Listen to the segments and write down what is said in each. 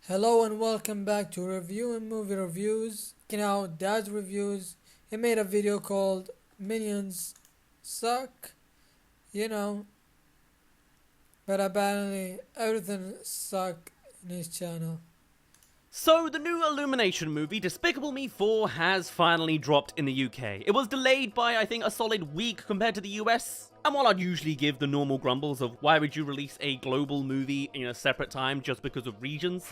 Hello and welcome back to Review and Movie Reviews. Dad's reviews. He made a video called Minions Suck, you know, but apparently everything suck in his channel. So, the new Illumination movie, Despicable Me 4, has finally dropped in the UK. It was delayed by, I think, a solid week compared to the US. And while I'd usually give the normal grumbles of why would you release a global movie in a separate time just because of regions,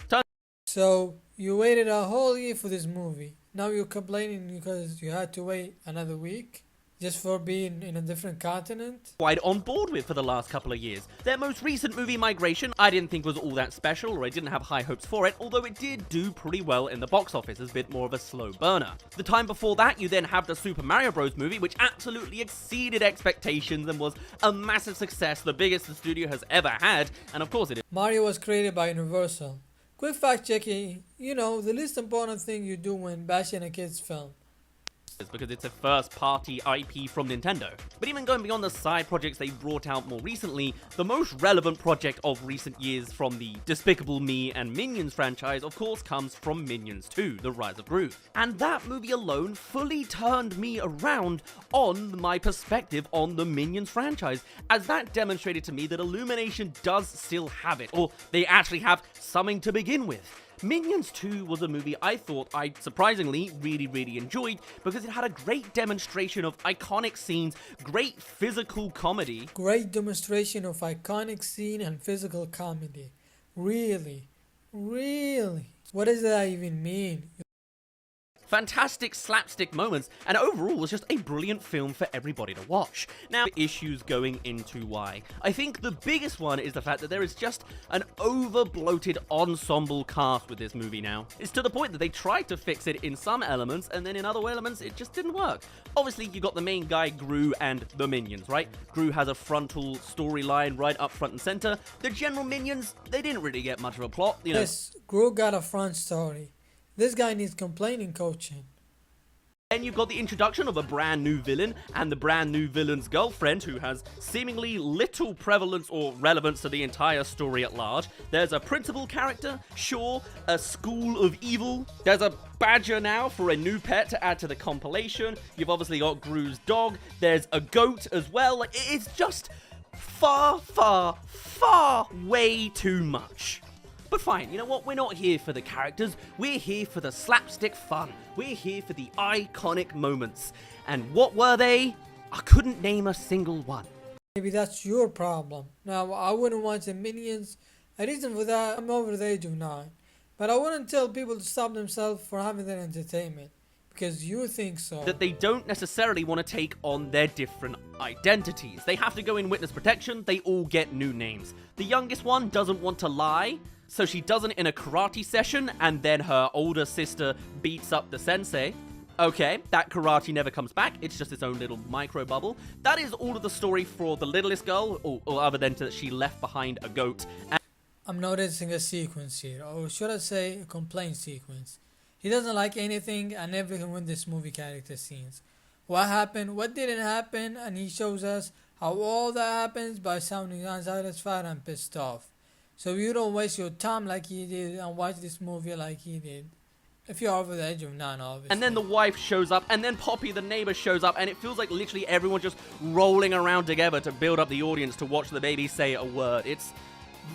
So, you waited a whole year for this movie. Now you're complaining because you had to wait another week just for being in a different continent? quite on board with for the last couple of years. Their most recent movie, Migration, I didn't think was all that special, or I didn't have high hopes for it, although it did do pretty well in the box office as a bit more of a slow burner. The time before that, you then have the Super Mario Bros. Movie, which absolutely exceeded expectations and was a massive success, the biggest the studio has ever had, and of course it is. Mario was created by Universal. Quick fact checking, the least important thing you do when bashing a kid's film. Because it's a first-party IP from Nintendo. But even going beyond the side projects they brought out more recently, the most relevant project of recent years from the Despicable Me and Minions franchise, of course, comes from Minions 2, The Rise of Gru. And that movie alone fully turned me around on my perspective on the Minions franchise, as that demonstrated to me that Illumination does still have it, or they actually have something to begin with. Minions 2 was a movie I thought I surprisingly really enjoyed because it had a great demonstration of iconic scenes, great physical comedy. Great demonstration of iconic scene and physical comedy. Really? Really? What does that even mean? Fantastic slapstick moments, and overall was just a brilliant film for everybody to watch. Now, issues going into why. I think the biggest one is the fact that there is just an over-bloated ensemble cast with this movie now. It's to the point that they tried to fix it in some elements, and then in other elements, it just didn't work. Obviously, you got the main guy, Gru, and the Minions, right? Gru has a frontal storyline right up front and center. The general Minions, they didn't really get much of a plot, Yes, Gru got a front story. This guy needs complaining coaching. Then you've got the introduction of a brand new villain and the brand new villain's girlfriend, who has seemingly little prevalence or relevance to the entire story at large. There's a principal character, sure, a school of evil. There's a badger now for a new pet to add to the compilation. You've obviously got Gru's dog. There's a goat as well. Like, it's just far way too much. But fine, you know what? We're not here for the characters. We're here for the slapstick fun. We're here for the iconic moments. And what were they? I couldn't name a single one. Maybe that's your problem. Now, I wouldn't want the Minions. A reason for that, I'm over the age of 9. But I wouldn't tell people to stop themselves for having their entertainment. Because you think so. That they don't necessarily want to take on their different identities. They have to go in witness protection. They all get new names. The youngest one doesn't want to lie, so she does it in a karate session, and then her older sister beats up the sensei. Okay, that karate never comes back. It's just its own little micro bubble. That is all of the story for the littlest girl, or other than that she left behind a goat. I'm noticing a sequence here, or should I say a complaint sequence. He doesn't like anything and everything with this movie character scenes. What happened, what didn't happen, and he shows us how all that happens by sounding unsatisfied and pissed off. So you don't waste your time like he did and watch this movie like he did. If you're over the age of 9, obviously. And then the wife shows up, and then Poppy, the neighbor, shows up, and it feels like literally everyone just rolling around together to build up the audience to watch the baby say a word. It's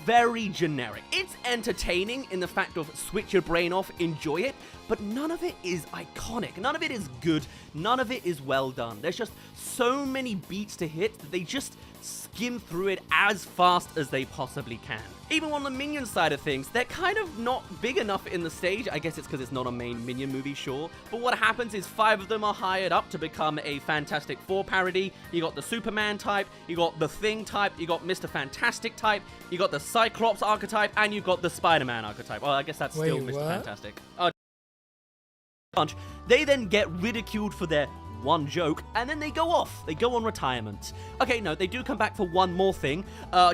very generic. It's entertaining in the fact of switch your brain off, enjoy it, but none of it is iconic. None of it is good. None of it is well done. There's just so many beats to hit that they just skim through it as fast as they possibly can. Even on the Minion side of things, they're kind of not big enough in the stage. I guess it's because it's not a main Minion movie, sure. But what happens is 5 of them are hired up to become a Fantastic Four parody. You got the Superman type, you got the Thing type, you got Mr. Fantastic type, you got the Cyclops archetype, and you got the Spider-Man archetype. Well, I guess that's still Mr. Fantastic. They then get ridiculed for their one joke, and then they go off. They go on retirement. Okay, no, they do come back for one more thing.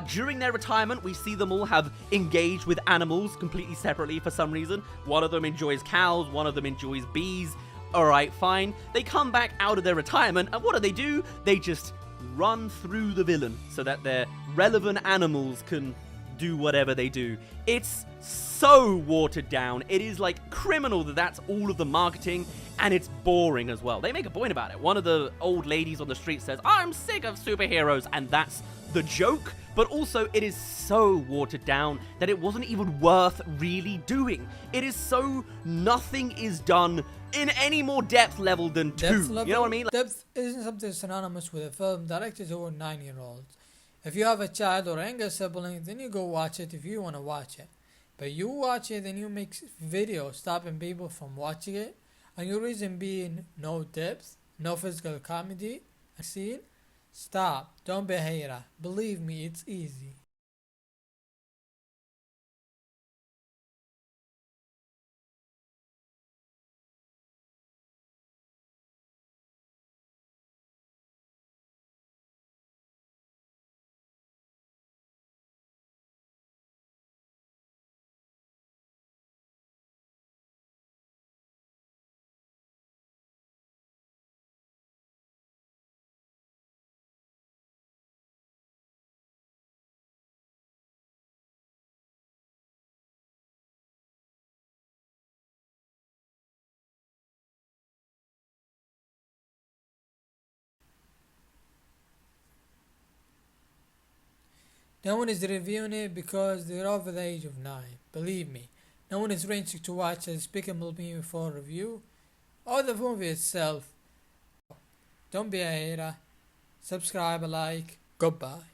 During their retirement, we see them all have engaged with animals completely separately for some reason. One of them enjoys cows, one of them enjoys bees. Alright, fine. They come back out of their retirement, and what do? They just run through the villain so that their relevant animals can do whatever they do. It's so watered down. It is like criminal that that's all of the marketing, and it's boring as well. They make a point about it. One of the old ladies on the street says, "I'm sick of superheroes," and that's the joke. But also, it is so watered down that it wasn't even worth really doing. It is so nothing is done in any more depth level than Depth 2. level? You know what I mean? Depth isn't something synonymous with a film directed toward 9-year-olds. If you have a child or younger sibling, then you go watch it if you want to watch it. But you watch it and you make videos stopping people from watching it, and your reason being no depth, no physical comedy, scene. Stop. Don't be a hater. Believe me, it's easy. No one is reviewing it because they're over the age of 9. Believe me. No one is ranging to watch a Despicable Me for review or the movie itself. Don't be a hater. Subscribe, like. Goodbye.